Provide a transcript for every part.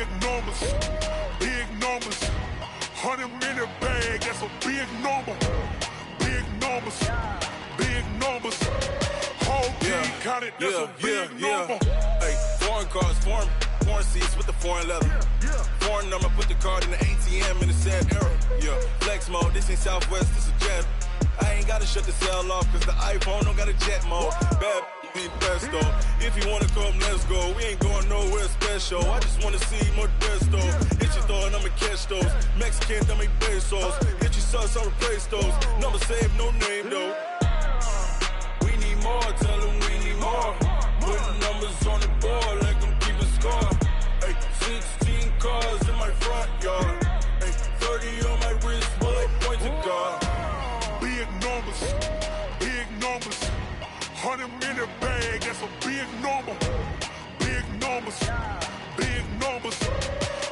big numbers, big numbers. 100-minute bag, that's a big number. Big numbers, big numbers. Whole team counted, that's a big number. Hey, foreign cars, foreign seats with the foreign leather. Foreign number, put the card in the ATM in the sad era. Yeah, flex mode, this ain't Southwest, this a jet. I ain't gotta shut the cell off, cause the iPhone don't got a jet mode. Bad need pesto. If you wanna come, let's go. We ain't going nowhere special. I just wanna see more desto. Hit your thought, I'ma catch those. Mexican, dummy pesos. Hit your sus, I'll replace those. Number saved, no name though. We need more, tell them we need more. Putting numbers on the board like I'm keeping score. Hey, 16 cars in my front yard. Hey, 30 on my wrist while I point to God. Big numbers, big numbers. 100-minute bag, that's a big number. Big numbers, big numbers.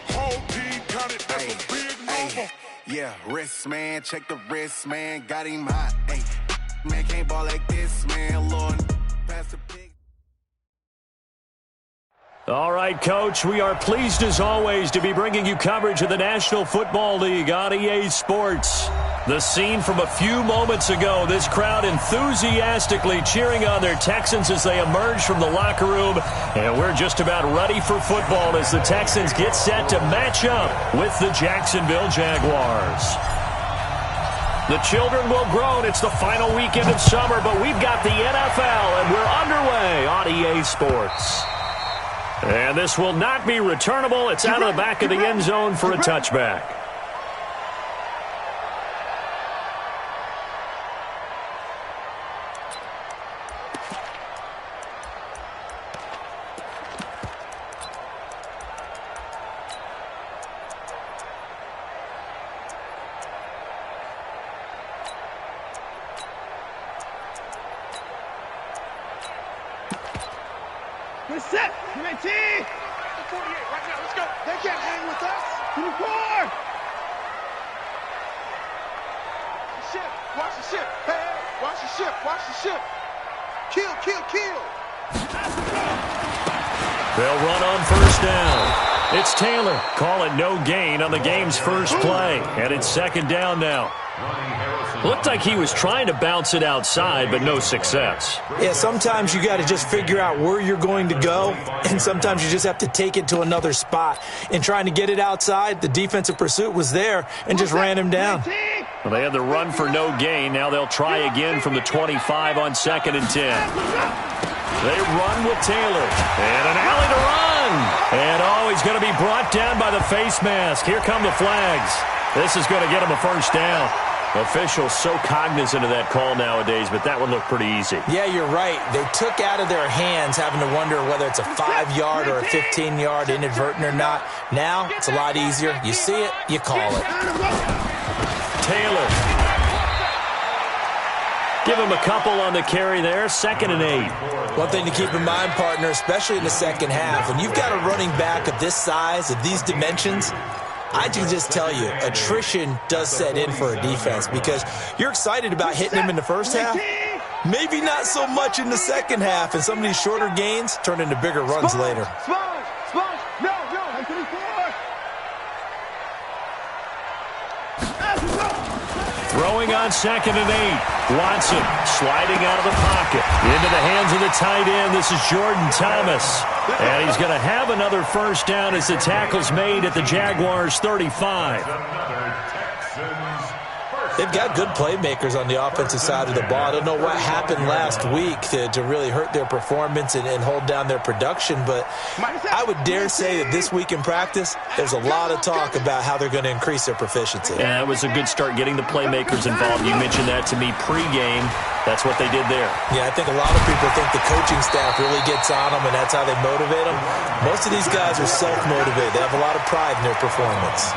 Whole team counted, that's a big number. Yeah, wrist man, check the wrist man, got him hot. Hey, man can't ball like this, man. Lord, pass the pig. All right, Coach, we are pleased as always to be bringing you coverage of the National Football League on EA Sports. The scene from a few moments ago, this crowd enthusiastically cheering on their Texans as they emerge from the locker room. And we're just about ready for football as the Texans get set to match up with the Jacksonville Jaguars. The children will groan. It's the final weekend of summer, but we've got the NFL, and we're underway on EA Sports. And this will not be returnable. It's out of the back of the end zone for a touchback. Good set. 19. 48 right now. Let's go. They can't hang with us. 24. Ship. Watch the ship. Hey, watch the ship. Watch the ship. Kill, kill, kill. They'll run on first down. It's Taylor. Call it no gain on the game's first play. And it's second down now. Looked like he was trying to bounce it outside, but no success. Yeah, sometimes you got to just figure out where you're going to go, and sometimes you just have to take it to another spot. In trying to get it outside, the defensive pursuit was there and just ran him down. Well, they had the run for no gain. Now they'll try again from the 25 on 2nd and 10. They run with Taylor. And an alley to run. And, he's going to be brought down by the face mask. Here come the flags. This is going to get him a first down. Officials so cognizant of that call nowadays, but that one looked pretty easy. Yeah, you're right. They took out of their hands having to wonder whether it's a 5-yard or a 15-yard inadvertent or not. Now, it's a lot easier. You see it, you call it. Taylor. Give him a couple on the carry there. 2nd and 8. One thing to keep in mind, partner, especially in the second half, when you've got a running back of this size, of these dimensions, I can just tell you, attrition does set in for a defense because you're excited about hitting him in the first half. Maybe not so much in the second half, and some of these shorter gains turn into bigger runs later. Sponge, no, 24. Throwing on 2nd and 8. Watson sliding out of the pocket. Into the hands of the tight end. This is Jordan Thomas. And he's going to have another first down as the tackle's made at the Jaguars' 35. They've got good playmakers on the offensive side of the ball. I don't know what happened last week to really hurt their performance and hold down their production, but I would dare say that this week in practice, there's a lot of talk about how they're going to increase their proficiency. Yeah, it was a good start getting the playmakers involved. You mentioned that to me pregame. That's what they did there. Yeah, I think a lot of people think the coaching staff really gets on them, and that's how they motivate them. Most of these guys are self-motivated. They have a lot of pride in their performance.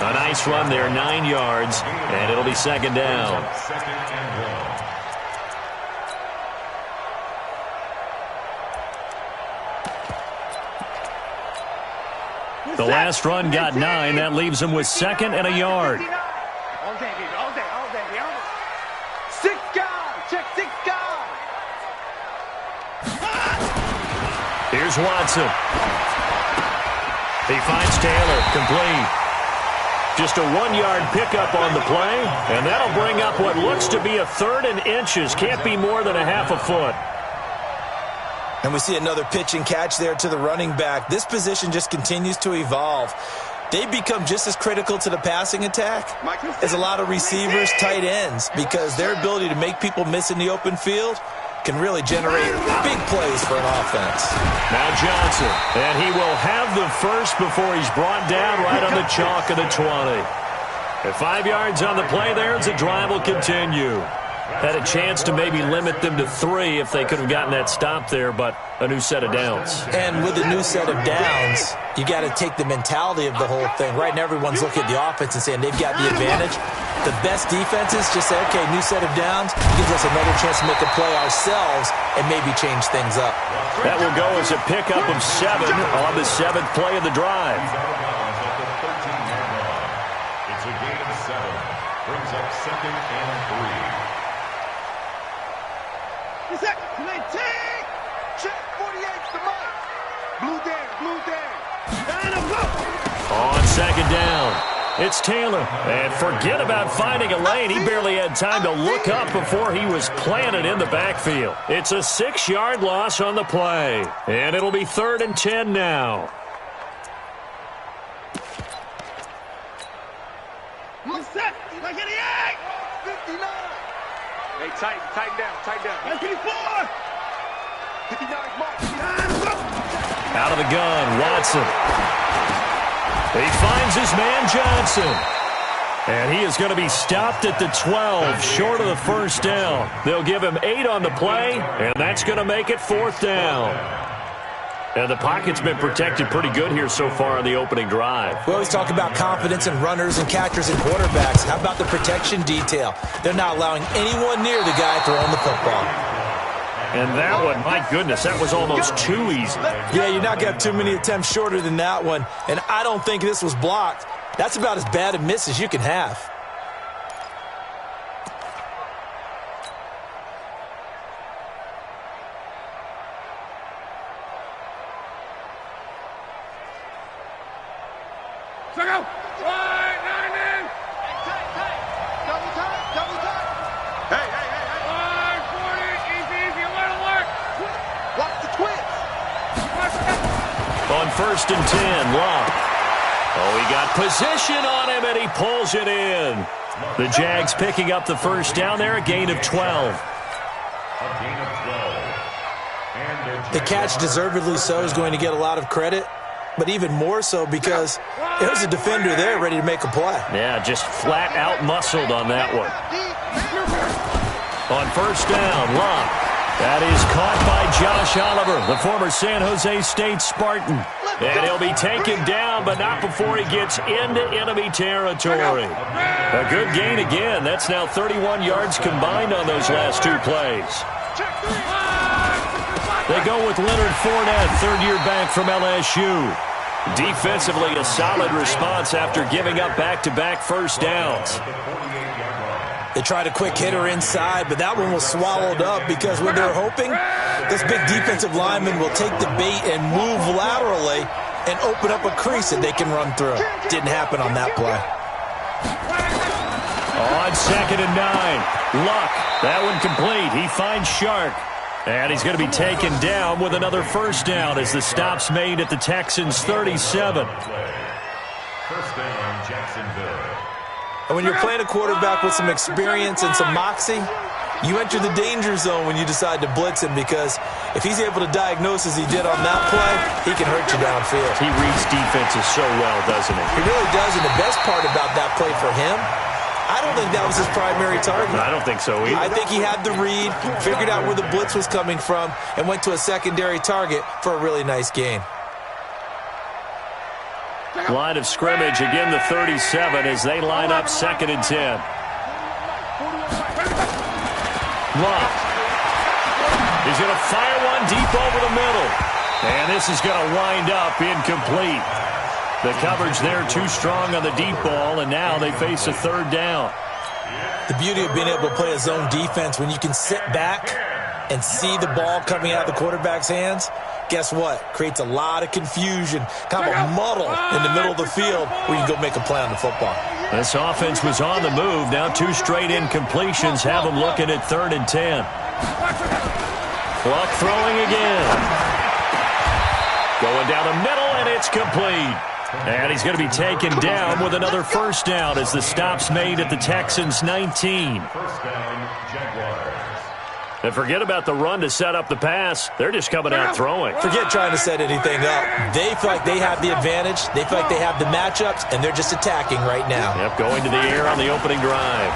A nice run there, 9 yards, and it'll be 2nd down. The last run got 9. That leaves him with 2nd and a yard. All day, baby, all day. 6 guard, check 6 guard. Here's Watson. He finds Taylor, complete. Just a 1-yard pickup on the play, and that'll bring up what looks to be a 3rd and inches. Can't be more than a half a foot. And we see another pitch and catch there to the running back. This position just continues to evolve. They become just as critical to the passing attack as a lot of receivers, tight ends, because their ability to make people miss in the open field can really generate big plays for an offense. Now Johnson, and he will have the first before he's brought down right on the chalk of the 20. At 5 yards on the play there as the drive will continue. Had a chance to maybe limit them to 3 if they could have gotten that stop there, but a new set of downs. And with a new set of downs, you got to take the mentality of the whole thing. Right now, everyone's looking at the offense and saying they've got the advantage. The best defenses just say, okay, new set of downs, gives us another chance to make a play ourselves and maybe change things up. That will go as a pickup of 7 on the 7th play of the drive. It's a gain of 7. Brings up 2nd and 3. Check 48's the mark. Blue down. On 2nd down, it's Taylor. And forget about finding a lane. He barely had time to look up before he was planted in the backfield. It's a 6-yard loss on the play. And it'll be 3rd and 10 now. Hey, tighten down. That's 54. 59's mark. Out of the gun, Watson. He finds his man Johnson. And he is going to be stopped at the 12, short of the first down. They'll give him 8 on the play, and that's going to make it 4th down. And the pocket's been protected pretty good here so far on the opening drive. We always talk about confidence in runners and catchers and quarterbacks. How about the protection detail? They're not allowing anyone near the guy throwing the football. And that one, my goodness, that was almost too easy. Yeah, you're not going to have too many attempts shorter than that one. And I don't think this was blocked. That's about as bad a miss as you can have. On 1st and 10, Locke. Oh, he got position on him, and he pulls it in. The Jags picking up the first down there, a gain of 12. The catch, deservedly so, is going to get a lot of credit, but even more so because there's a defender there ready to make a play. Yeah, just flat out muscled on that one. On 1st down, Locke. That is caught by Josh Oliver, the former San Jose State Spartan. And he'll be taken down, but not before he gets into enemy territory. A good gain again. That's now 31 yards combined on those last 2 plays. They go with Leonard Fournette, 3rd-year back from LSU. Defensively, a solid response after giving up back-to-back first downs. They tried a quick hitter inside, but that one was swallowed up because when they're hoping this big defensive lineman will take the bait and move laterally and open up a crease that they can run through. Didn't happen on that play. On 2nd and 9, Luck. That one complete. He finds Shark. And he's going to be taken down with another first down as the stop's made at the Texans' 37. First down, Jacksonville. And when you're playing a quarterback with some experience and some moxie, you enter the danger zone when you decide to blitz him, because if he's able to diagnose as he did on that play, he can hurt you downfield. He reads defenses so well, doesn't he? He really does, and the best part about that play for him, I don't think that was his primary target. I don't think so either. I think he had the read, figured out where the blitz was coming from, and went to a secondary target for a really nice gain. Line of scrimmage, again the 37 as they line up 2nd and 10. Love. He's going to fire one deep over the middle. And this is going to wind up incomplete. The coverage there too strong on the deep ball, and now they face a 3rd down. The beauty of being able to play a zone defense when you can sit back and see the ball coming out of the quarterback's hands, guess what? Creates a lot of confusion, kind of a muddle in the middle of the field where you can go make a play on the football. This offense was on the move. Now 2 straight incompletions have them looking at 3rd and 10. Clock throwing again. Going down the middle, and it's complete. And he's going to be taken down with another first down as the stop's made at the Texans' 19. First down, Jaguars. And forget about the run to set up the pass. They're just coming out throwing. Forget trying to set anything up. They feel like they have the advantage. They feel like they have the matchups, and they're just attacking right now. Yep, going to the air on the opening drive.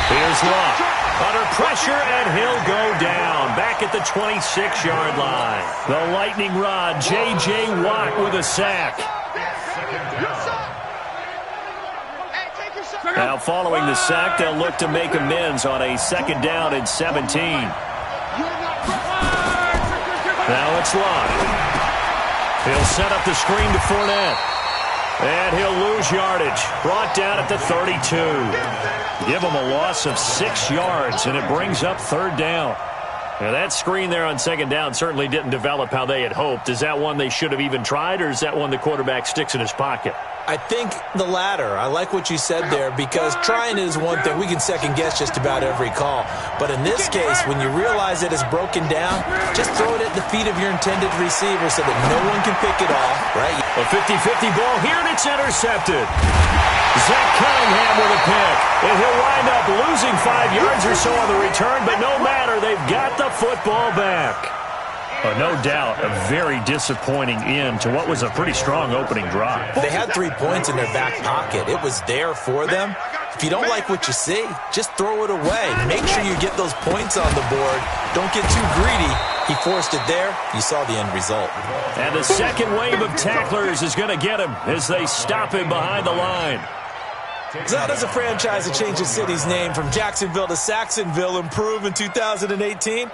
Here's Locke. Under pressure, and he'll go down. Back at the 26-yard line. The lightning rod, J.J. Watt with a sack. Now following the sack, they'll look to make amends on a 2nd down and 17. Now it's Locke. He'll set up the screen to Fournette. And he'll lose yardage. Brought down at the 32. Give him a loss of 6 yards, and it brings up 3rd down. Now that screen there on 2nd down certainly didn't develop how they had hoped. Is that one they should have even tried, or is that one the quarterback sticks in his pocket? I think the latter. I like what you said there, because trying is one thing. We can second-guess just about every call. But in this case, when you realize it is broken down, just throw it at the feet of your intended receiver so that no one can pick it off, right? A 50-50 ball here, and it's intercepted. Zach Cunningham with a pick. And he'll wind up losing 5 yards or so on the return, but no matter, they've got the football back. No doubt, a very disappointing end to what was a pretty strong opening drive. They had 3 points in their back pocket. It was there for them. If you don't like what you see, just throw it away. Make sure you get those points on the board. Don't get too greedy. He forced it there. You saw the end result. And the second wave of tacklers is going to get him as they stop him behind the line. So how does a franchise that changed its city's name from Jacksonville to Saxonville improve in 2018?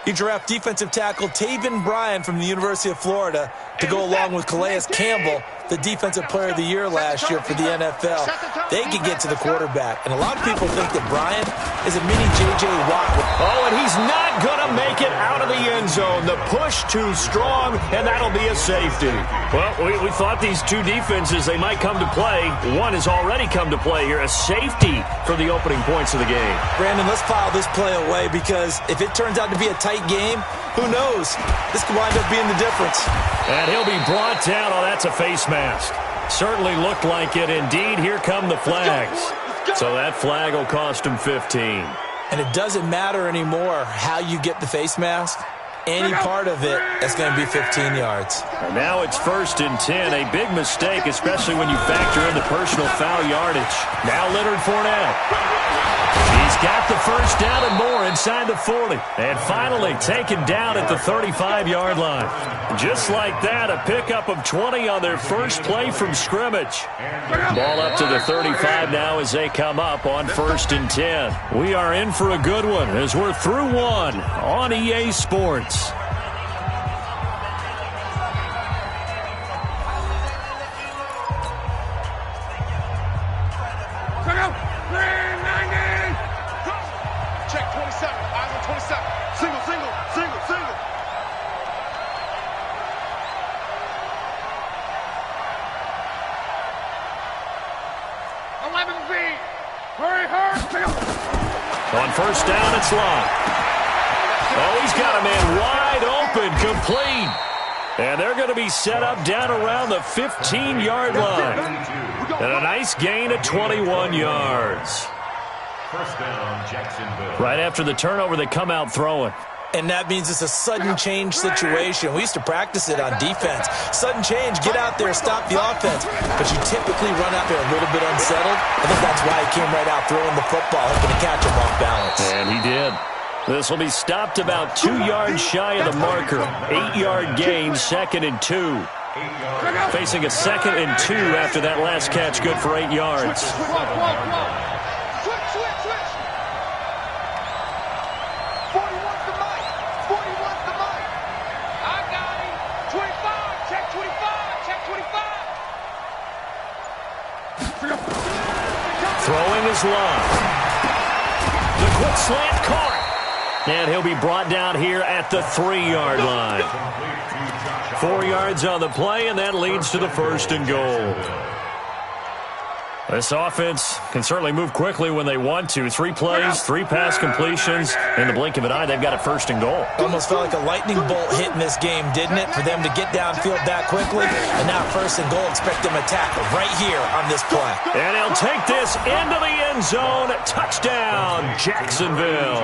You draft defensive tackle Taven Bryan from the University of Florida to go along with Calais Campbell, the Defensive Player of the Year last year for the NFL. They can get to the quarterback. And a lot of people think that Bryan is a mini J.J. Watt. Oh, and he's not going to make it out of the end zone. The push too strong, and that'll be a safety. Well, we thought these two defenses, they might come to play. One has already come to play here, a safety for the opening points of the game. Brandon, let's file this play away, because if it turns out to be a tight game, who knows? This could wind up being the difference. And he'll be brought down. Oh, that's a face mask. Certainly looked like it. Indeed, here come the flags. So that flag will cost him 15. And it doesn't matter anymore how you get the face mask. Any part of it, that's going to be 15 yards. And now it's 1st and 10. A big mistake, especially when you factor in the personal foul yardage. Now Leonard Fournette. He's got the first down and more inside the 40. And finally taken down at the 35-yard line. Just like that, a pickup of 20 on their first play from scrimmage. Ball up to the 35 now as they come up on 1st and 10. We are in for a good one as we're through one on EA Sports. Check 27. Eyes on 27. Single, single, single, single. On 1st down, it's Locke. Oh, he's got a man wide open, complete. And they're going to be set up down around the 15-yard line. And a nice gain of 21 yards. First down, Jacksonville. Right after the turnover, they come out throwing. And that means it's a sudden change situation. We used to practice it on defense. Sudden change, get out there, stop the offense. But you typically run out there a little bit unsettled. I think that's why he came right out throwing the football, hoping to catch him off balance. And he did. This will be stopped about 2 yards shy of the marker. 8-yard gain, 2nd and 2. Facing a 2nd and 2 after that last catch, good for 8 yards. Throwing is Locke. The quick slant caught. And he'll be brought down here at the 3-yard line. 4 yards on the play, and that leads to the 1st and goal. This offense can certainly move quickly when they want to. 3 plays, 3 pass completions. In the blink of an eye, they've got a 1st and goal. Almost felt like a lightning bolt hit in this game, didn't it? For them to get downfield that quickly. And now 1st and goal, expect them to tackle right here on this play. And he'll take this into the end zone. Touchdown, Jacksonville.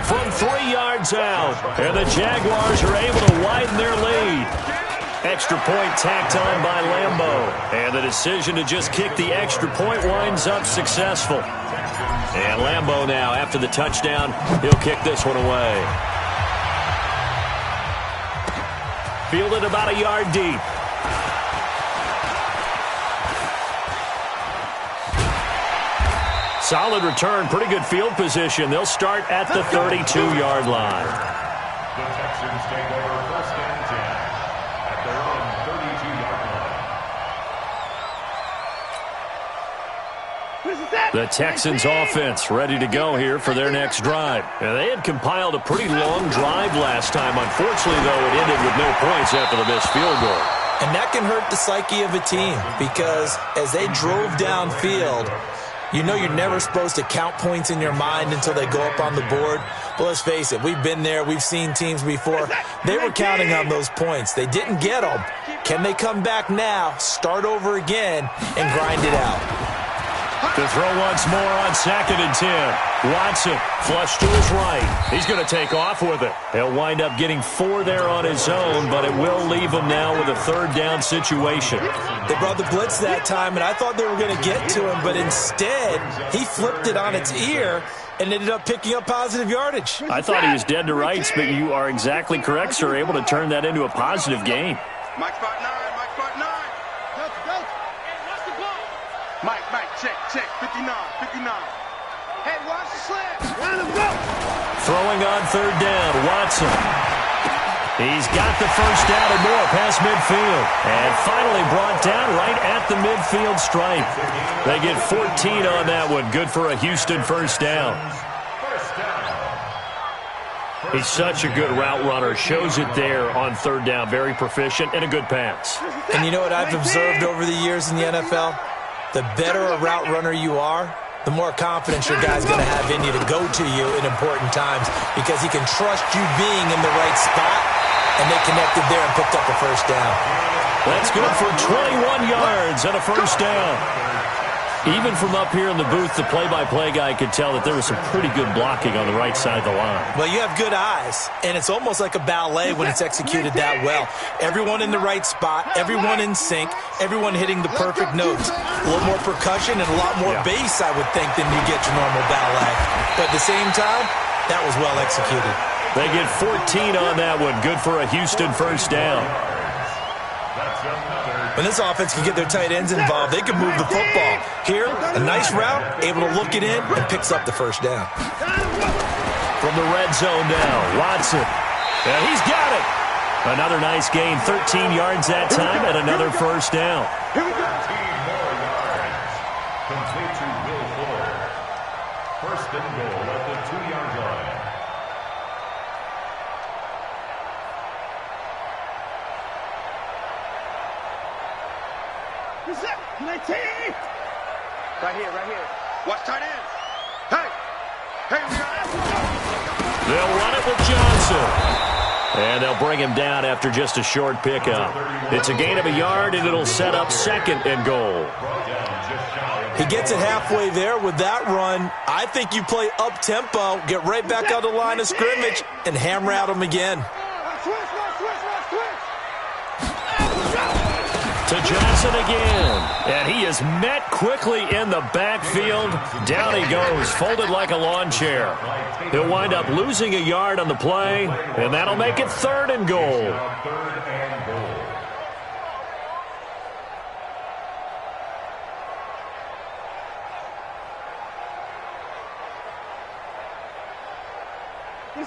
From 3 yards out. And the Jaguars are able to widen their lead. Extra point tacked on by Lambeau. And the decision to just kick the extra point winds up successful. And Lambeau now, after the touchdown, he'll kick this one away. Fielded about a yard deep. Solid return, pretty good field position. They'll start at the 32-yard line. The Texans take over 1st and 10 at their own 32-yard line. The Texans offense ready to go here for their next drive. And they had compiled a pretty long drive last time. Unfortunately, though, it ended with no points after the missed field goal. And that can hurt the psyche of a team because as they drove downfield, you know you're never supposed to count points in your mind until they go up on the board. But let's face it, we've been there. We've seen teams before. They were counting on those points. They didn't get them. Can they come back now, start over again, and grind it out? To throw once more on 2nd and 10. Watson flush to his right. He's going to take off with it. He'll wind up getting 4 there on his own, but it will leave him now with a 3rd down situation. They brought the blitz that time, and I thought they were going to get to him, but instead, he flipped it on its ear and ended up picking up positive yardage. I thought he was dead to rights, but you are exactly correct, sir. Able to turn that into a positive gain. Mike spot 9, Mike spot 9. Mike, check, 59. Hey, watch the slant. Let him go. Throwing on 3rd down, Watson. He's got the 1st down and more past midfield. And finally brought down right at the midfield stripe. They get 14 on that one. Good for a Houston 1st down. He's such a good route runner. Shows it there on 3rd down. Very proficient and a good pass. And you know what I've observed over the years in the NFL? The better a route runner you are, the more confidence your guy's going to have in you to go to you in important times because he can trust you being in the right spot, and they connected there and picked up a 1st down. That's good for 21 yards and a 1st down. Even from up here in the booth, the play-by-play guy could tell that there was some pretty good blocking on the right side of the line. Well, you have good eyes, and it's almost like a ballet when it's executed that well. Everyone in the right spot, everyone in sync, everyone hitting the perfect notes. A little more percussion and a lot more bass, I would think, than you get your normal ballet. But at the same time, that was well executed. They get 14 on that one. Good for a Houston 1st down. When this offense can get their tight ends involved, they can move the football. Here, a nice route, able to look it in, and picks up the 1st down. From the red zone now, Watson. And he's got it. Another nice gain, 13 yards that time, and another 1st down. 13 more yards. Complete to Will Fuller. 1st and goal at the 2-yard line. Right here. Watch tight end. Hey, we got it. They'll run it with Johnson. And they'll bring him down after just a short pickup. It's a gain of a yard, and it'll set up 2nd and goal. He gets it halfway there with that run. I think you play up-tempo, get right back on the line of scrimmage, and hammer at him again. To Johnson again. And he is met quickly in the backfield. Down he goes, folded like a lawn chair. He'll wind up losing a yard on the play, and that'll make it 3rd and goal.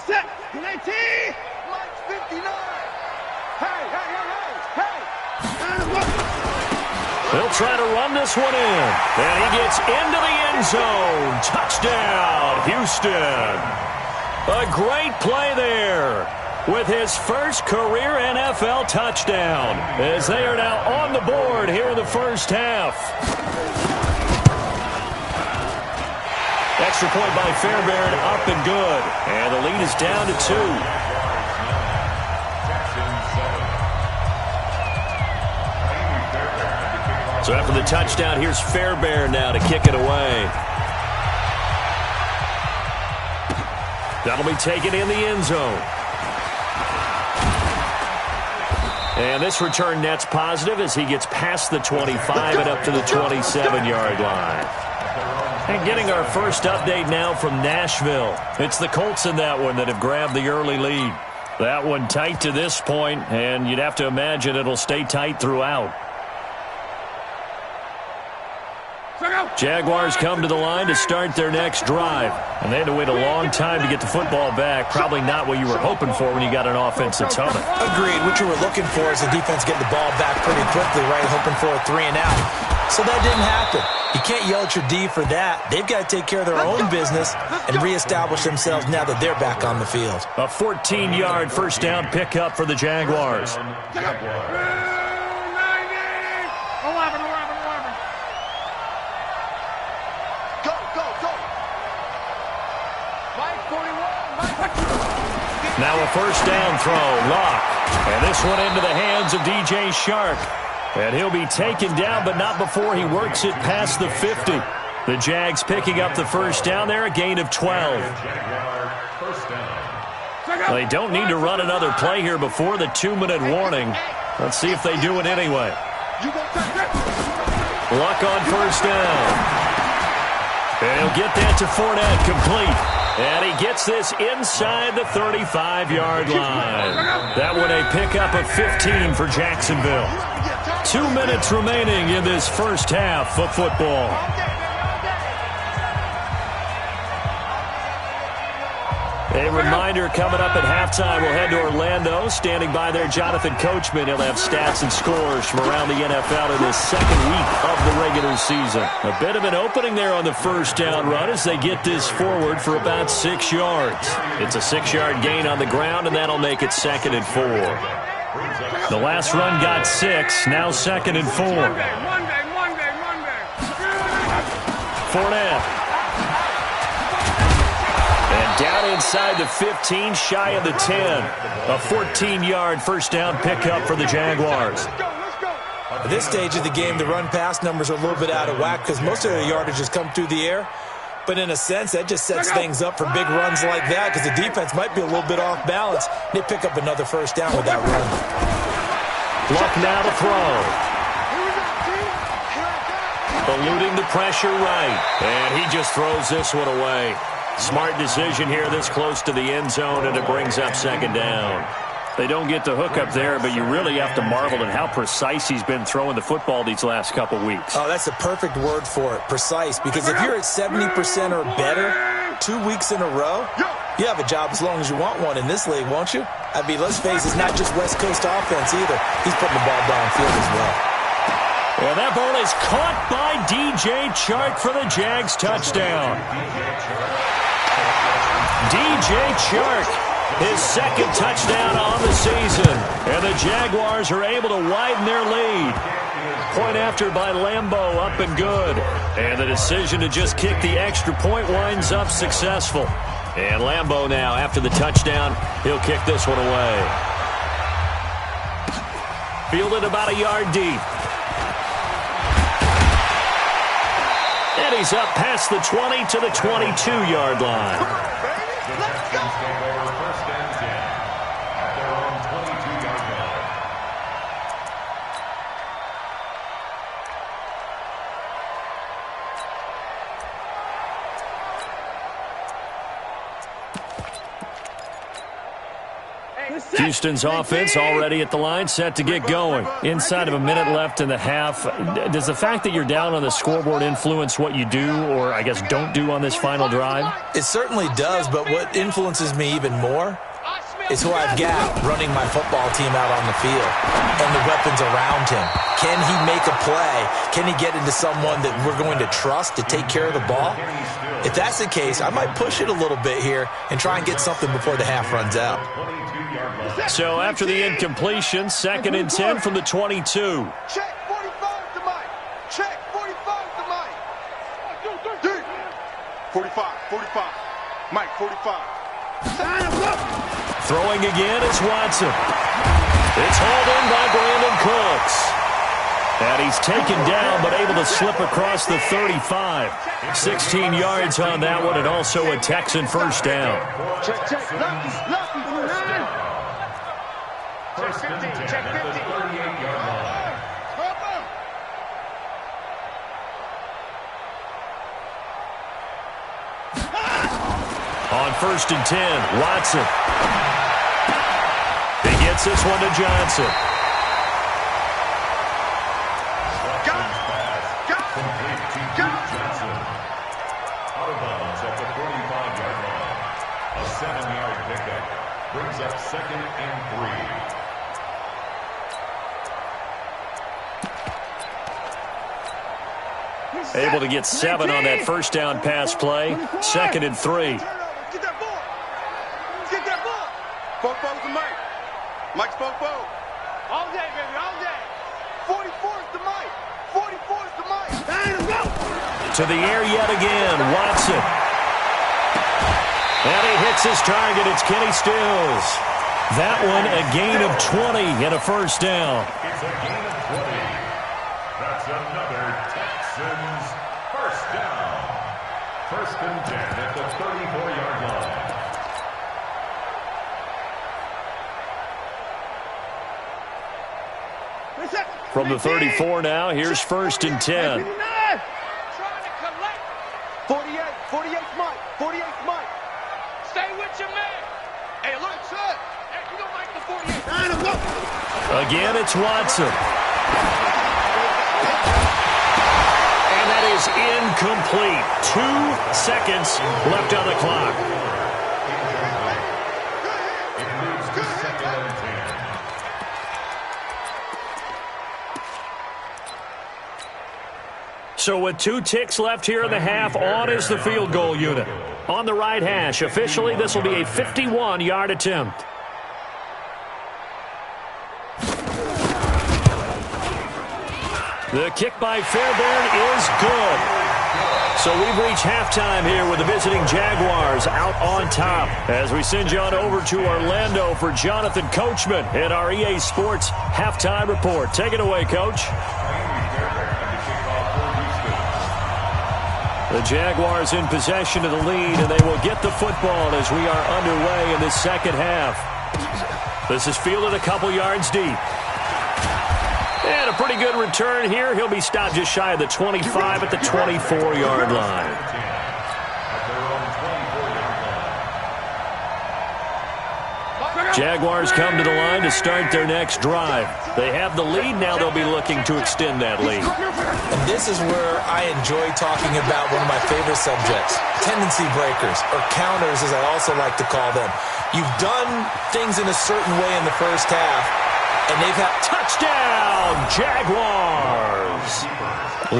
Set. 19. Mike 59. Hey. He'll try to run this one in. And he gets into the end zone. Touchdown, Houston. A great play there with his first career NFL touchdown as they are now on the board here in the first half. Extra point by Fairbairn, up and good. And the lead is down to 2. So after the touchdown, here's Fairbairn now to kick it away. That'll be taken in the end zone. And this return net's positive as he gets past the 25 and up to the 27-yard line. And getting our first update now from Nashville. It's the Colts in that one that have grabbed the early lead. That one tight to this point, and you'd have to imagine it'll stay tight throughout. Jaguars come to the line to start their next drive. And they had to wait a long time to get the football back. Probably not what you were hoping for when you got an offense that's humming. Agreed. What you were looking for is the defense getting the ball back pretty quickly, right? Hoping for a 3 and out. So that didn't happen. You can't yell at your D for that. They've got to take care of their own business and reestablish themselves now that they're back on the field. A 14-yard first down pickup for the Jaguars. Now a first down throw, Locke. And this one into the hands of DJ Shark. And he'll be taken down, but not before he works it past the 50. The Jags picking up the first down there, a gain of 12. They don't need to run another play here before the 2-minute warning. Let's see if they do it anyway. Luck on first down. And he'll get that to Fournette, complete. And he gets this inside the 35-yard line. That one a pickup of 15 for Jacksonville. 2 minutes remaining in this first half of football. A reminder coming up at halftime, we'll head to Orlando. Standing by there, Jonathan Coachman. He'll have stats and scores from around the NFL in this second week of the regular season. A bit of an opening there on the first down run as they get this forward for about 6 yards. It's a 6-yard gain on the ground, and that'll make it 2nd and 4. The last run got 6, now 2nd and 4. Fournette. And down inside the 15, shy of the 10. A 14-yard first down pickup for the Jaguars. At this stage of the game, the run-pass numbers are a little bit out of whack because most of their yardage has come through the air. But in a sense, that just sets things up for big runs like that because the defense might be a little bit off balance. They pick up another first down with that run. Luck now to throw. Eluding the pressure right. And he just throws this one away. Smart decision here this close to the end zone, and it brings up 2nd down. They don't get the hook up there, but you really have to marvel at how precise he's been throwing the football these last couple weeks. Oh, that's a perfect word for it, precise, because if you're at 70% or better 2 weeks in a row, you have a job as long as you want one in this league, won't you? I mean, let's face it, it's not just West Coast offense either. He's putting the ball downfield as well. And that ball is caught by DJ Chark for the Jags touchdown. DJ Chark, his 2nd touchdown on the season. And the Jaguars are able to widen their lead. Point after by Lambeau, up and good. And the decision to just kick the extra point winds up successful. And Lambeau now, after the touchdown, he'll kick this one away. Fielded about a yard deep. And he's up past the 20 to the 22-yard line. Houston's offense already at the line, set to get going. Inside of a minute left in the half. Does the fact that you're down on the scoreboard influence what you do, or I guess don't do on this final drive? It certainly does, but what influences me even more is who I've got running my football team out on the field and the weapons around him. Can he make a play? Can he get into someone that we're going to trust to take care of the ball? If that's the case, I might push it a little bit here and try and get something before the half runs out. So after the incompletion, 2nd and 10 from the 22. Check 45 to Mike. Check 45 to Mike. 45. Mike, 45. Throwing again is Watson. It's hauled in by Brandon Cooks. And he's taken down, but able to slip across the 35. 16 yards on that one, and also a Texan first down. Check. Lucky. First and 10 at the 38-yard line. On 1st and 10, Watson. He gets this one to Johnson. Johnson. Out of bounds at the 45-yard line. A 7-yard pickup brings up 2nd and 3. Able to get 7 on that first down pass play. 2nd and 3. Get that ball. Fofo's to Mike. Mike's Fofo. All day, baby, all day. 44's to Mike. 44's to Mike. To the air yet again, Watson. And he hits his target. It's Kenny Stills. That one a gain of 20 and a first down. It's a gain of 20. That's another Texans first down. 1st and 10 at the 34-yard line. From the 34 now, here's 1st and 10. 48's Mike. 48's Mike. Stay with your man. Hey, look, son. Hey, you don't like the 48. Again, it's Watson. And that is incomplete. 2 seconds left on the clock. It moves to 2nd and 10. So with 2 ticks left here in the half, on is the field goal unit. On the right hash, officially, this will be a 51-yard attempt. The kick by Fairbairn is good. So we've reached halftime here with the visiting Jaguars out on top. As we send you on over to Orlando for Jonathan Coachman in our EA Sports halftime report. Take it away, Coach. The Jaguars in possession of the lead, and they will get the football as we are underway in this second half. This is fielded a couple yards deep. And a pretty good return here. He'll be stopped just shy of the 25 at the 24-yard line. Jaguars come to the line to start their next drive. They have the lead. Now they'll be looking to extend that lead. And this is where I enjoy talking about one of my favorite subjects, tendency breakers, or counters as I also like to call them. You've done things in a certain way in the first half, and they've had touchdown, Jaguars.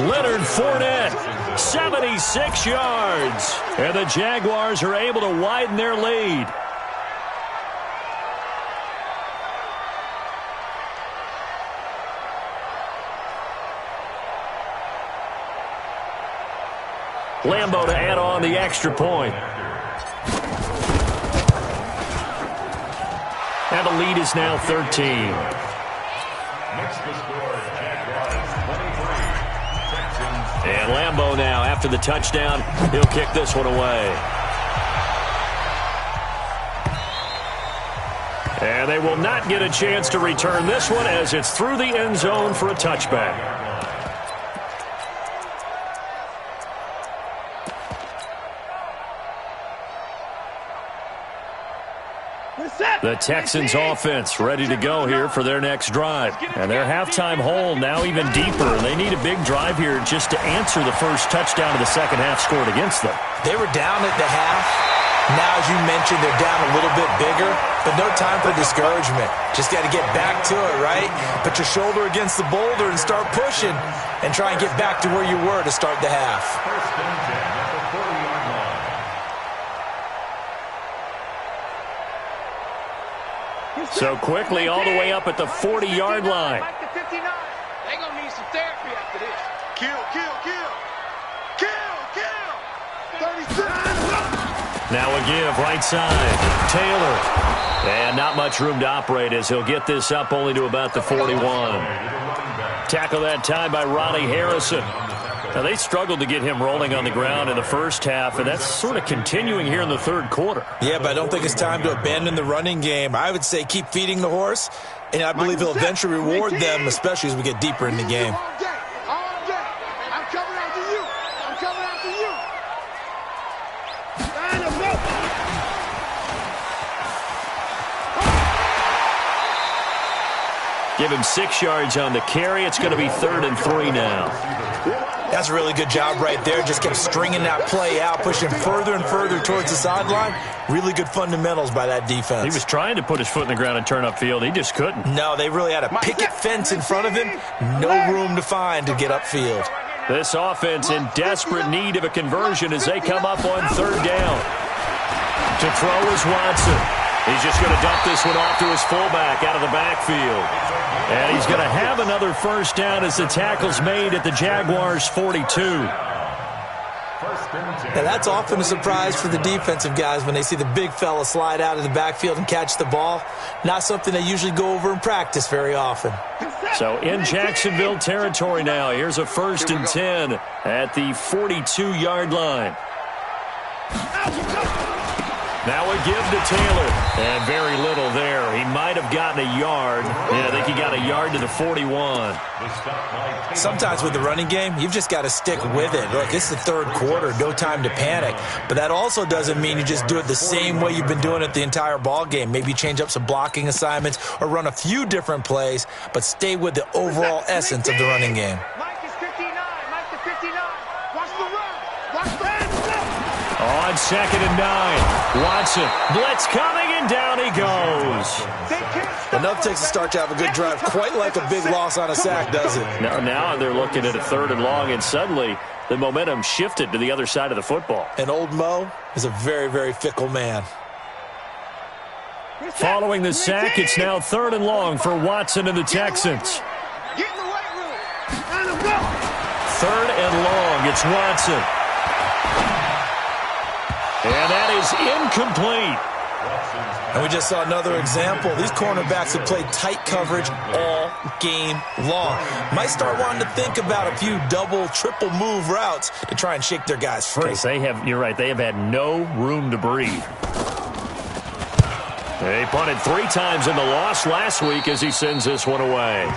Leonard Fournette, 76 yards. And the Jaguars are able to widen their lead. Lambo to add on the extra point. And the lead is now 13. Makes the score, Jaguars 23. Texans. And Lambo now, after the touchdown, he'll kick this one away. And they will not get a chance to return this one as it's through the end zone for a touchback. The Texans offense ready to go here for their next drive. And their halftime hole now even deeper. They need a big drive here just to answer the first touchdown of the second half scored against them. They were down at the half, Now, as you mentioned, they're down a little bit bigger, but no time for discouragement. Just got to get back to it, right? Put your shoulder against the boulder and start pushing and try and get back to where you were to start the half. First and 10 at the 40-yard line. So quickly all the way up at the 40-yard line. They're going to need some therapy after this. Kill, kill, kill. Kill, kill. 36. Now a give, right side. Taylor. And not much room to operate as he'll get this up only to about the 41. Tackle that time by Ronnie Harrison. Now, they struggled to get him rolling on the ground in the first half, and that's sort of continuing here in the third quarter. Yeah, but I don't think it's time to abandon the running game. I would say keep feeding the horse, and I believe he'll eventually reward them, especially as we get deeper in the game. I'm coming after you. I'm coming after you. Give him 6 yards on the carry. It's going to be 3rd and 3 now. That's a really good job right there. Just kept stringing that play out, pushing further and further towards the sideline. Really good fundamentals by that defense. He was trying to put his foot in the ground and turn upfield. He just couldn't. No, they really had a picket fence in front of him. No room to find to get upfield. This offense in desperate need of a conversion as they come up on 3rd down. To throw is Watson. He's just going to dump this one off to his fullback out of the backfield. And he's going to have another first down as the tackle's made at the Jaguars' 42. Now, that's often a surprise for the defensive guys when they see the big fella slide out of the backfield and catch the ball. Not something they usually go over in practice very often. So in Jacksonville territory now, here's a 1st and 10 at the 42-yard line. Now a give to Taylor. And very little there. He might have gotten a yard. Yeah, I think he got a yard to the 41. Sometimes with the running game, you've just got to stick with it. Look, it's the 3rd quarter, no time to panic. But that also doesn't mean you just do it the same way you've been doing it the entire ball game. Maybe change up some blocking assignments or run a few different plays, but stay with the overall essence of the running game. Mike is 59. Mike is 59. Watch the run. Watch the run. On 2nd and 9. Watson. Blitz coming, and down he goes. Enough takes to start to have a good drive. Quite like a big loss on a sack, does it? Now they're looking at a 3rd and long, and suddenly the momentum shifted to the other side of the football. And old Mo is a very, very fickle man. Following the sack, it's now 3rd and long for Watson and the Texans. Get in the weight room. 3rd and long. It's Watson. And that is incomplete. And we just saw another example. These cornerbacks have played tight coverage all game long. Might start wanting to think about a few double, triple move routes to try and shake their guys free. You're right, they have had no room to breathe. They punted 3 times in the loss last week as he sends this one away.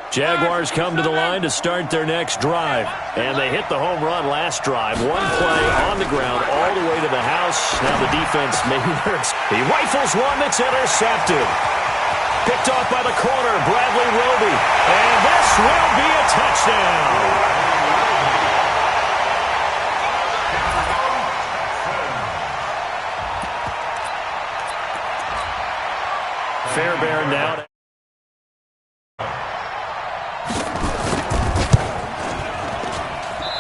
Jaguars come to the line to start their next drive. And they hit the home run last drive. One play on the ground all the way to the house. Now the defense maybe he rifles one that's intercepted. Picked off by the corner, Bradley Roby. And this will be a touchdown. Fairbairn now.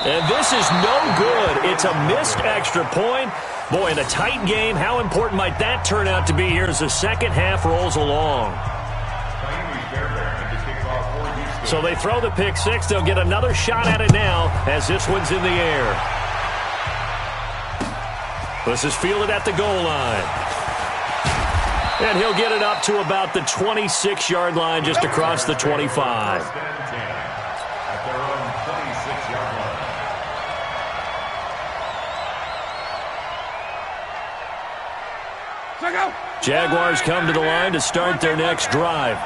And this is no good. It's a missed extra point. Boy, in a tight game, how important might that turn out to be here as the second half rolls along? So they throw the pick six. They'll get another shot at it now as this one's in the air. This is fielded at the goal line. And he'll get it up to about the 26-yard line just across the 25. Jaguars come to the line to start their next drive.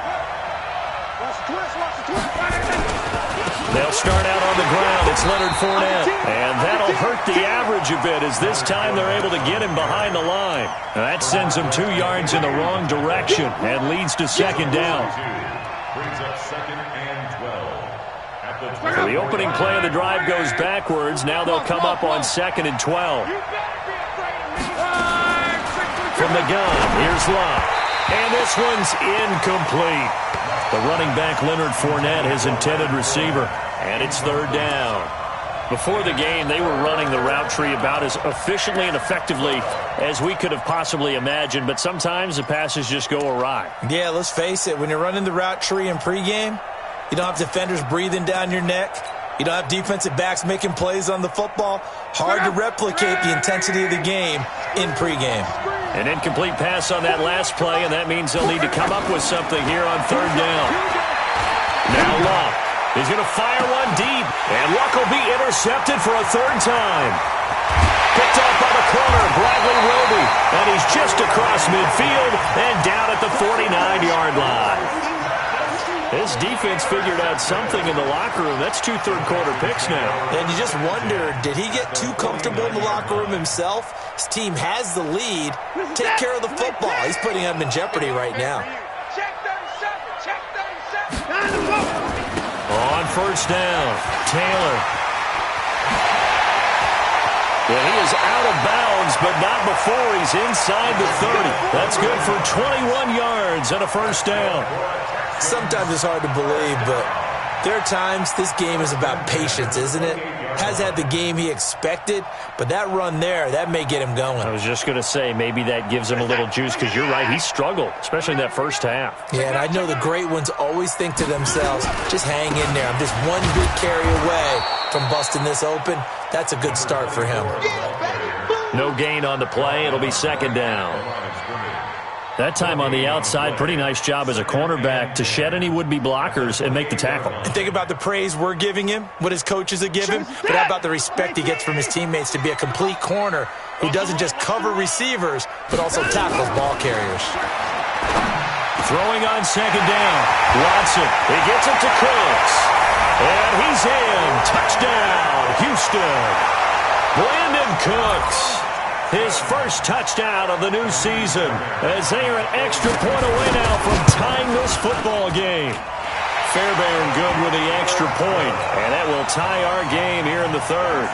They'll start out on the ground. It's Leonard Fournette. And that'll hurt the average a bit as this time they're able to get him behind the line. Now that sends him 2 yards in the wrong direction and leads to second down. Brings up 2nd and 12. So the opening play of the drive goes backwards. Now they'll come up on 2nd and 12. From the gun, here's Love. And this one's incomplete. The running back, Leonard Fournette, his intended receiver. And it's 3rd down. Before the game, they were running the route tree about as efficiently and effectively as we could have possibly imagined. But sometimes the passes just go awry. Yeah, let's face it. When you're running the route tree in pregame, you don't have defenders breathing down your neck. You don't have defensive backs making plays on the football. Hard to replicate the intensity of the game in pregame. An incomplete pass on that last play, and that means they'll need to come up with something here on 3rd down. Now Luck. He's going to fire one deep, and Luck will be intercepted for a 3rd time. Picked off by the corner, Bradley Roby, and he's just across midfield and down at the 49-yard line. This defense figured out something in the locker room. That's 2 third-quarter picks now. And you just wonder, did he get too comfortable in the locker room himself? His team has the lead. Take care of the football. He's putting them in jeopardy right now. Check 37. Check 37. On 1st down, Taylor. Well, he is out of bounds, but not before he's inside the 30. That's good for 21 yards and a 1st down. Sometimes it's hard to believe, but there are times this game is about patience, isn't it? Has had the game he expected, but that run there, that may get him going. I was just going to say, maybe that gives him a little juice, because you're right, he struggled, especially in that first half. Yeah, and I know the great ones always think to themselves, just hang in there. I'm just one big carry away from busting this open. That's a good start for him. No gain on the play. It'll be 2nd down. That time on the outside, pretty nice job as a cornerback to shed any would-be blockers and make the tackle. And think about the praise we're giving him, what his coaches are giving, but how about the respect he gets from his teammates to be a complete corner who doesn't just cover receivers, but also tackles ball carriers. Throwing on 2nd down. Watson, he gets it to Cooks. And he's in. Touchdown, Houston. Brandon Cooks. His first touchdown of the new season, as they are an extra point away now from tying this football game. Fairbairn good with the extra point, and that will tie our game here in the 3rd.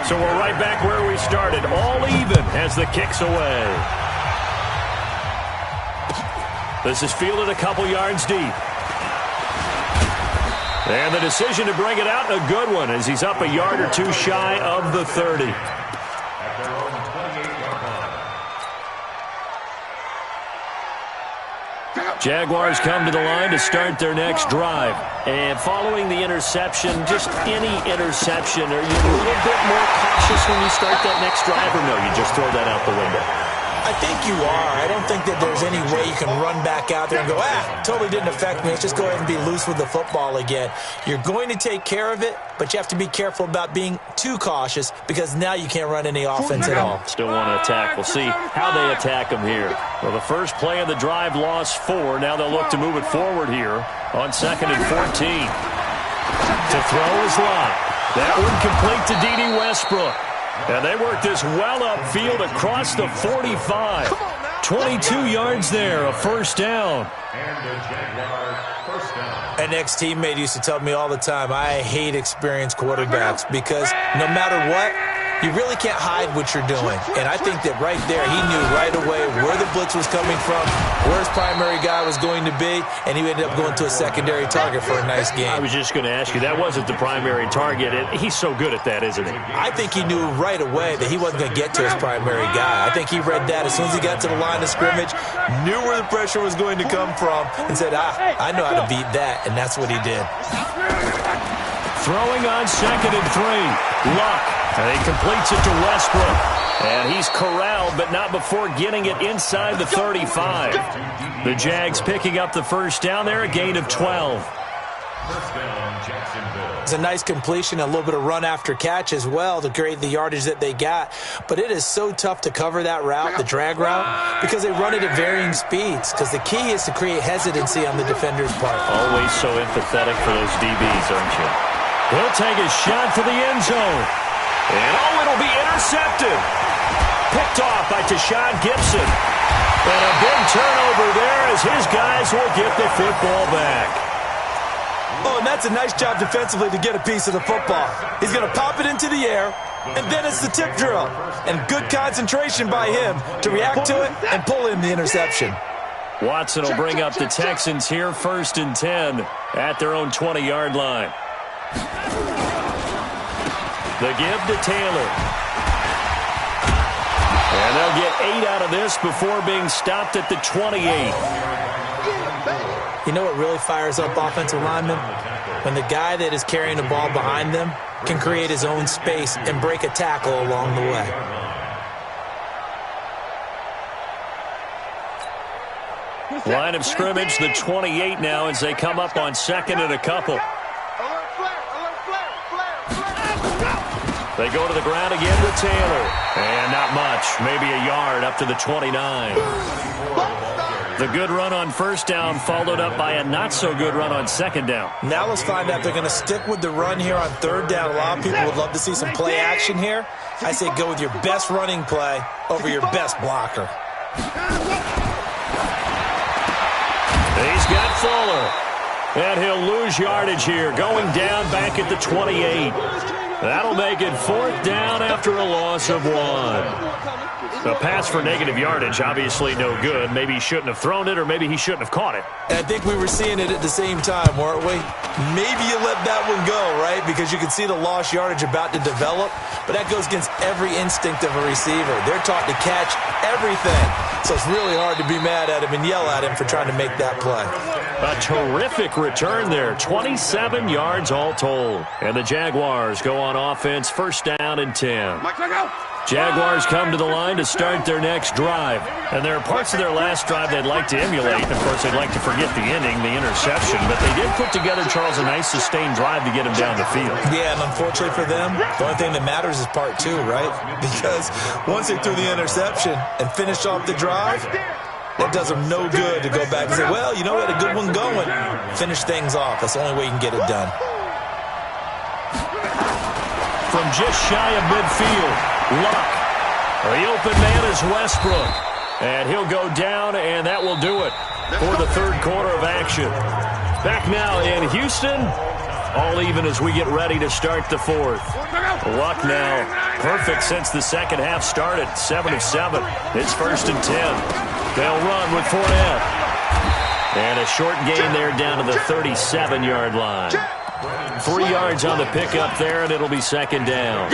So we're right back where we started, all even as the kick's away. This is fielded a couple yards deep. And the decision to bring it out, a good one, as he's up a yard or 2 shy of the 30. Jaguars come to the line to start their next drive. And following the interception, just any interception, are you a little bit more cautious when you start that next drive, or no, you just throw that out the window? I think you are. I don't think that there's any way you can run back out there and go, totally didn't affect me. Let's just go ahead and be loose with the football again. You're going to take care of it, but you have to be careful about being too cautious because now you can't run any offense at all. Still want to attack. We'll see how they attack them here. Well, the first play of the drive lost 4. Now they'll look to move it forward here on 2nd and 14. To throw is Lott. That one complete to D.D. Westbrook. And they work this well upfield across the 45. 22 yards there, a 1st down. And the Jaguar 1st down. An ex-teammate used to tell me all the time, I hate experienced quarterbacks because no matter what, you really can't hide what you're doing. And I think that right there, he knew right away where the blitz was coming from, where his primary guy was going to be, and he ended up going to a secondary target for a nice game. I was just going to ask you, that wasn't the primary target. He's so good at that, isn't he? I think he knew right away that he wasn't going to get to his primary guy. I think he read that as soon as he got to the line of scrimmage, knew where the pressure was going to come from, and said, I know how to beat that, and that's what he did. Throwing on 2nd and 3. Luck. And he completes it to Westbrook. And he's corralled, but not before getting it inside the 35. The Jags picking up the 1st down there, a gain of 12. First down, Jacksonville. It's a nice completion, a little bit of run after catch as well to create the yardage that they got. But it is so tough to cover that route, the drag route, because they run it at varying speeds. Because the key is to create hesitancy on the defender's part. Always so empathetic for those DBs, aren't you? He'll take a shot for the end zone. And it'll be intercepted. Picked off by Tashawn Gibson. And a big turnover there as his guys will get the football back. Oh, and that's a nice job defensively to get a piece of the football. He's going to pop it into the air, and then it's the tip drill. And good concentration by him to react to it and pull in the interception. Watson will bring up the Texans here, 1st and 10 at their own 20-yard line. The give to Taylor. And they'll get 8 out of this before being stopped at the 28. You know what really fires up offensive linemen? When the guy that is carrying the ball behind them can create his own space and break a tackle along the way. Line of scrimmage, the 28 now as they come up on 2nd and a couple. They go to the ground again with Taylor. And not much, maybe a yard up to the 29. The good run on 1st down followed up by a not-so-good run on 2nd down. Now let's find out if they're going to stick with the run here on 3rd down. A lot of people would love to see some play action here. I say go with your best running play over your best blocker. He's got Fuller. And he'll lose yardage here, going down back at the 28. That'll make it 4th down after a loss of 1. A pass for negative yardage, obviously no good. Maybe he shouldn't have thrown it, or maybe he shouldn't have caught it. And I think we were seeing it at the same time, weren't we? Maybe you let that one go, right? Because you can see the lost yardage about to develop. But that goes against every instinct of a receiver. They're taught to catch everything. So it's really hard to be mad at him and yell at him for trying to make that play. A terrific return there. 27 yards all told. And the Jaguars go on offense, 1st down and 10. Jaguars come to the line to start their next drive. And there are parts of their last drive they'd like to emulate. Of course, they'd like to forget the ending, the interception. But they did put together, Charles, a nice sustained drive to get him down the field. Yeah, and unfortunately for them, the only thing that matters is part 2, right? Because once they threw the interception and finished off the drive, that does them no good to go back and say, well, you know, we had a good one going. Finish things off. That's the only way you can get it done. From just shy of midfield, Luck. The open man is Westbrook. And he'll go down, and that will do it for the 3rd quarter of action. Back now in Houston, all even as we get ready to start the 4th. Luck now, perfect since the 2nd half started, 7 of 7. It's 1st and 10. They'll run with Fournette. And a short gain there down to the 37-yard line. 3 yards on the pickup there, and it'll be 2nd down.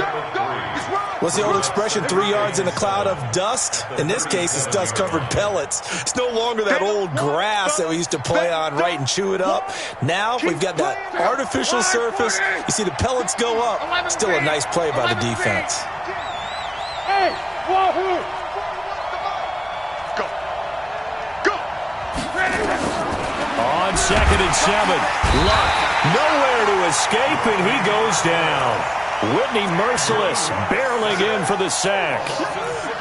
What's the old expression, 3 yards in a cloud of dust? In this case, it's dust-covered pellets. It's no longer that old grass that we used to play on, right, and chew it up. Now we've got that artificial surface. You see the pellets go up. Still a nice play by the defense. Hey, wahoo! Go. Go. On 2nd and 7, Luck nowhere to escape, and he goes down. Whitney Merciless barreling in for the sack.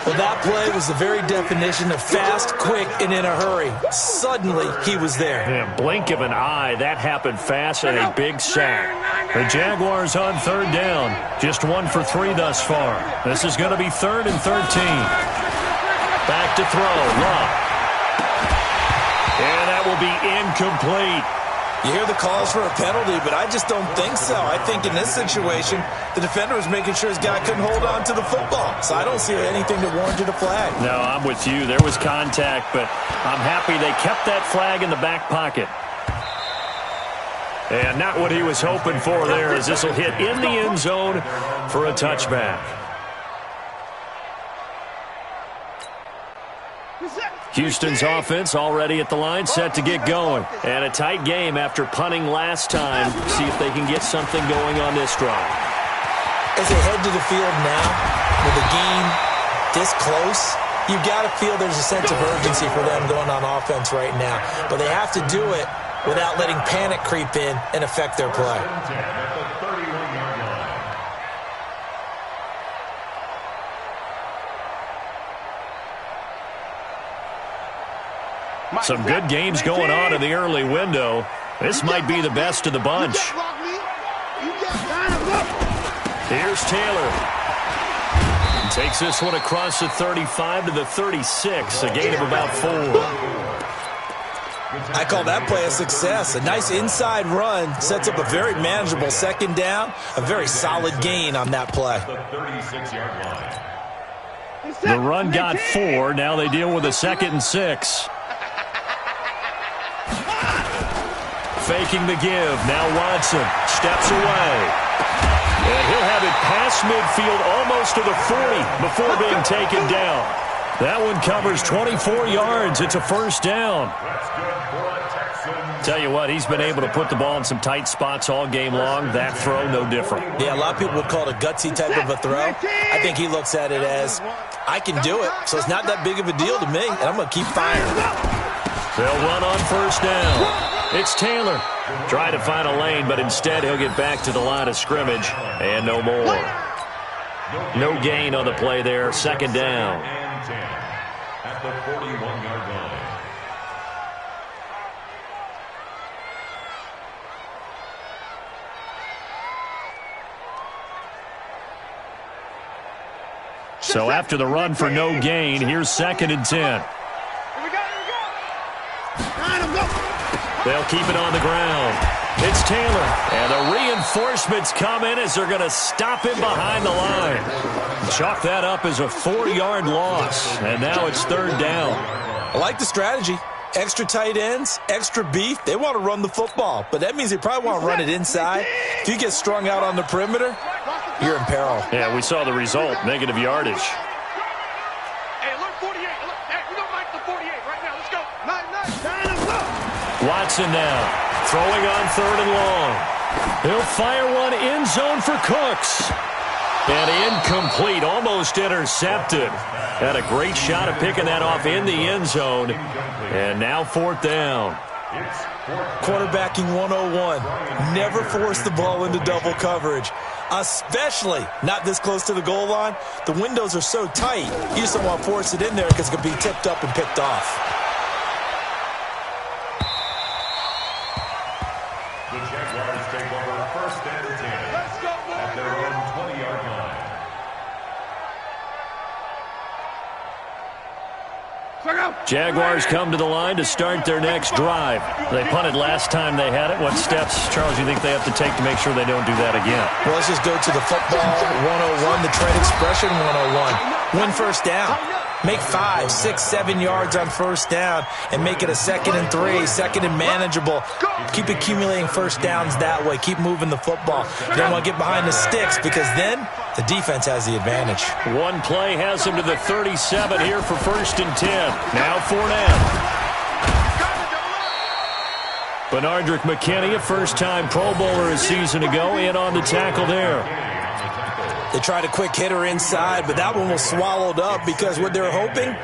Well, that play was the very definition of fast, quick, and in a hurry. Suddenly, he was there. Yeah, blink of an eye, that happened fast, and a big sack. The Jaguars on 3rd down. Just 1 for 3 thus far. This is going to be 3rd and 13. Back to throw, Luck. And that will be incomplete. You hear the calls for a penalty, but I just don't think so. I think in this situation, the defender was making sure his guy couldn't hold on to the football. So I don't see anything that warranted a flag. No, I'm with you. There was contact, but I'm happy they kept that flag in the back pocket. And not what he was hoping for there, as this will hit in the end zone for a touchback. Houston's offense already at the line, set to get going. And a tight game after punting last time. See if they can get something going on this drive. As they head to the field now, with the game this close, you've got to feel there's a sense of urgency for them going on offense right now. But they have to do it without letting panic creep in and affect their play. Some good games going on in the early window. This might be the best of the bunch. Here's Taylor. Takes this one across the 35 to the 36, a gain of about 4. I call that play a success. A nice inside run sets up a very manageable second down, a very solid gain on that play. The run got 4. Now they deal with a 2nd and 6. Faking the give. Now Watson steps away. And he'll have it past midfield almost to the 40 before being taken down. That one covers 24 yards. It's a first down. Tell you what, he's been able to put the ball in some tight spots all game long. That throw, no different. Yeah, a lot of people would call it a gutsy type of a throw. I think he looks at it as, I can do it, so it's not that big of a deal to me, and I'm going to keep firing. They'll run on first down. It's Taylor. Trying to find a lane, but instead he'll get back to the line of scrimmage, and no more. No gain on the play there. Second down. At the 41-yard line. So after the run for no gain, here's 2nd and 10. They'll keep it on the ground. It's Taylor. And the reinforcements come in as they're going to stop him behind the line. Chalk that up as a 4-yard loss. And now it's 3rd down. I like the strategy. Extra tight ends, extra beef. They want to run the football, but that means they probably want to run it inside. If you get strung out on the perimeter, you're in peril. Yeah, we saw the result. Negative yardage. Hey, look, 48. Hey, we don't like the 48 right now. Let's go. Watson now, throwing on 3rd and long. He'll fire one end zone for Cooks. And incomplete, almost intercepted. Had a great shot at picking that off in the end zone. And now 4th down. Quarterbacking 101. Never force the ball into double coverage, especially not this close to the goal line. The windows are so tight, you just don't want to force it in there because it could be tipped up and picked off. The Jaguars take over 1st and 10 at their own 20-yard line. Jaguars come to the line to start their next drive. They punted last time they had it. What steps, Charles, you think they have to take to make sure they don't do that again? Well, let's just go to the football 101, the trade expression 101. Win first down. Make 5, 6, 7 yards on first down and make it a 2nd and 3, 2nd and manageable. Keep accumulating first downs that way. Keep moving the football. You don't want to get behind the sticks because then the defense has the advantage. One play has him to the 37 here for 1st and 10. Now Fournette. Benardrick McKinney, a first-time Pro Bowler a season ago, in on the tackle there. They tried a quick hitter inside, but that one was swallowed up because what they're hoping,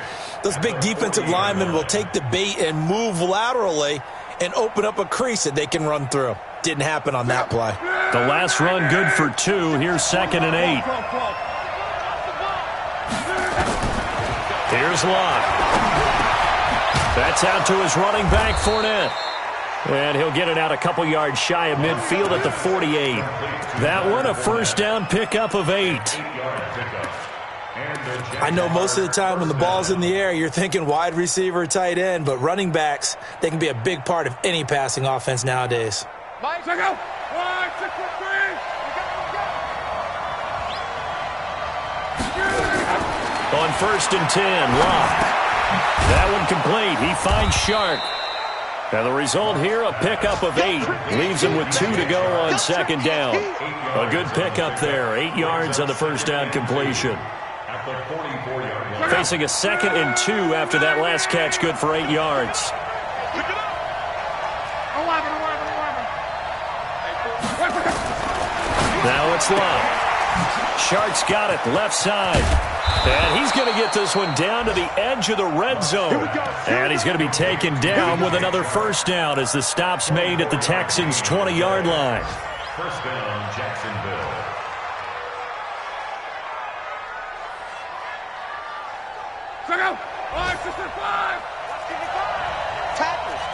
those big defensive linemen will take the bait and move laterally and open up a crease that they can run through. Didn't happen on that play. The last run good for 2. Here's 2nd and 8. Here's Locke. That's out to his running back, Fournette. And he'll get it out a couple yards shy of midfield at the 48. That one a first down pickup of 8. I know most of the time when the ball's in the air, you're thinking wide receiver, tight end, but running backs, they can be a big part of any passing offense nowadays. Mike, go. 1, 6, 3. On 1st and 10, Locke. That one complete. He finds Shark. And the result here, a pickup of 8. Leaves him with 2 to go on 2nd down. A good pickup there. 8 yards on the first down completion. Facing a 2nd and 2 after that last catch, good for 8 yards. Now it's Locke. Shark's got it, left side. And he's going to get this one down to the edge of the red zone. And he's going to be taken down with another first down as the stop's made at the Texans' 20-yard line. First down, Jacksonville.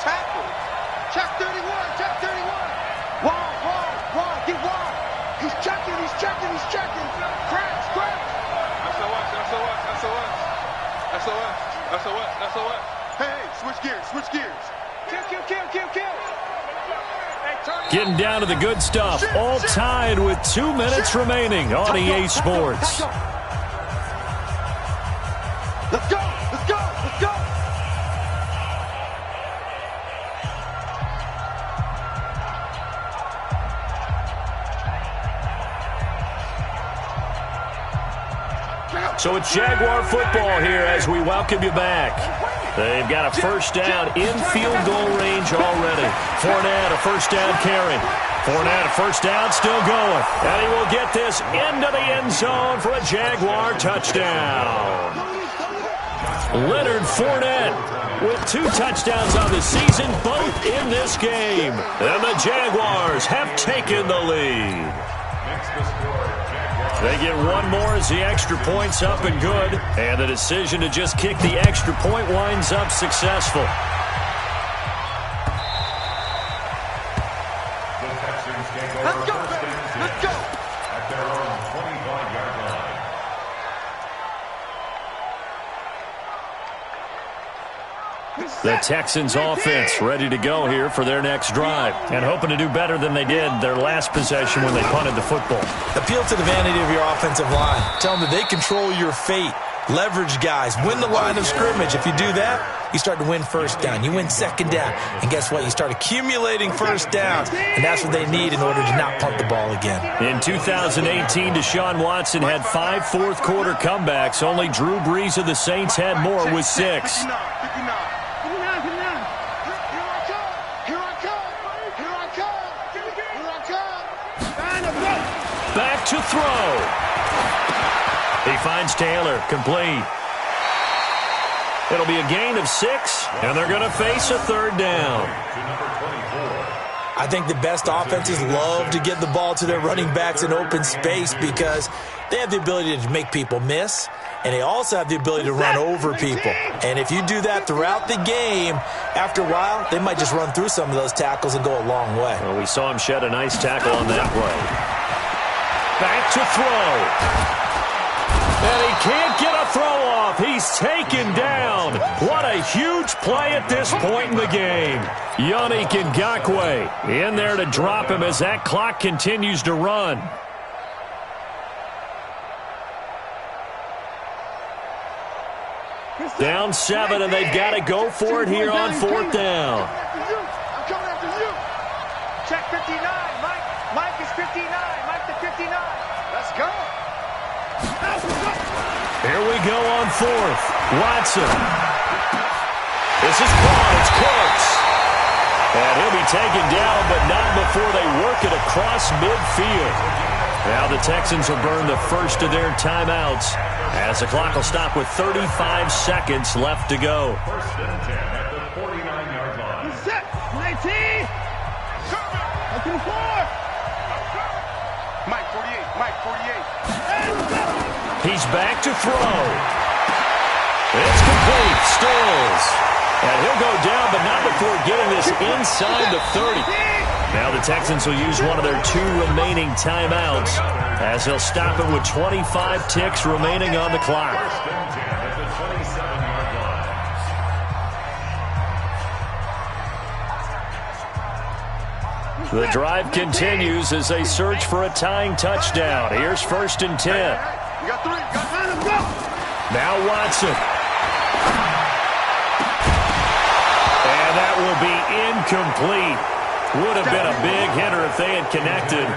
Tackles. Check 31. Wide. Get wide. He's checking. Crash. SOS. Hey, switch gears. Kill. Getting down to the good stuff. All tied with 2 minutes remaining on EA Sports. Let's go. So it's Jaguar football here as we welcome you back. They've got a first down in field goal range already. Fournette, a first down carry. Fournette, a first down, still going. And he will get this into the end zone for a Jaguar touchdown. Leonard Fournette with 2 touchdowns on the season, both in this game. And the Jaguars have taken the lead. They get one more as the extra point's up and good. And the decision to just kick the extra point winds up successful. The Texans take over first and 10 at their own 25-yard line. The Texans offense ready to go here for their next drive and hoping to do better than they did their last possession when they punted the football. Appeal to the vanity of your offensive line. Tell them that they control your fate. Leverage guys. Win the line of scrimmage. If you do that, you start to win first down. You win second down. And guess what? You start accumulating first downs. And that's what they need in order to not punt the ball again. In 2018, Deshaun Watson had 5 fourth-quarter comebacks. Only Drew Brees of the Saints had more with 6. Back to throw. He finds Taylor, complete. It'll be a gain of 6, and they're going to face a third down. I think the best offenses love to get the ball to their running backs in open space because they have the ability to make people miss, and they also have the ability to run over people. And if you do that throughout the game, after a while, they might just run through some of those tackles and go a long way. Well, we saw him shed a nice tackle on that play. Back to throw. And he can't get a throw off. He's taken down. What a huge play at this point in the game. Yannick Ngakoue in there to drop him as that clock continues to run. Down 7, and they've got to go for it here on 4th down. I'm coming after you. Check 59. Mike is 59. Mike to 59. Let's go. Here we go on 4th. Watson. This is caught. It's Cooks. And he'll be taken down, but not before they work it across midfield. Now the Texans will burn the first of their timeouts as the clock will stop with 35 seconds left to go. First and 10 at the 49-yard line. Set. 19. Up to the 4. Mike 48. He's back to throw. It's complete. Stills. And he'll go down, but not before getting this inside the 30. Now the Texans will use one of their 2 remaining timeouts as they'll stop it with 25 ticks remaining on the clock. First and 10 at the 27-yard line. The drive continues as they search for a tying touchdown. Here's 1st and 10. You got 3. Now Watson. And that will be incomplete. Would have been a big hitter if they had connected.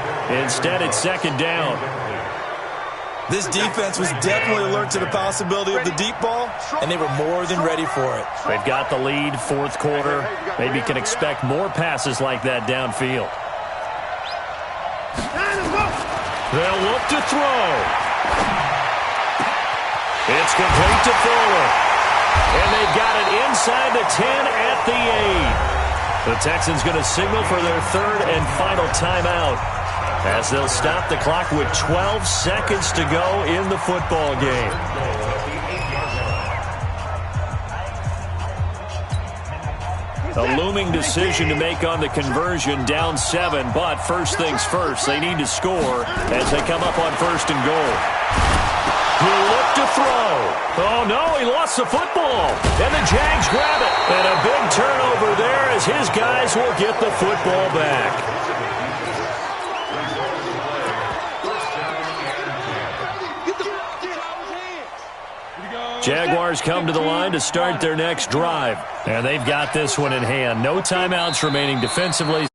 Instead, it's 2nd down. This defense was definitely alert to the possibility of the deep ball, and they were more than ready for it. They've got the lead, 4th quarter. Maybe can expect more passes like that downfield. They'll look to throw. It's complete to Fuller. And they got it inside the 10 at the 8. The Texans going to signal for their third and final timeout as they'll stop the clock with 12 seconds to go in the football game. A looming decision to make on the conversion, down 7, but first things first, they need to score as they come up on first and goal. He'll look to throw. Oh, no, he lost the football. And the Jags grab it. And a big turnover there as his guys will get the football back. Jaguars come to the line to start their next drive. And they've got this one in hand. No timeouts remaining defensively.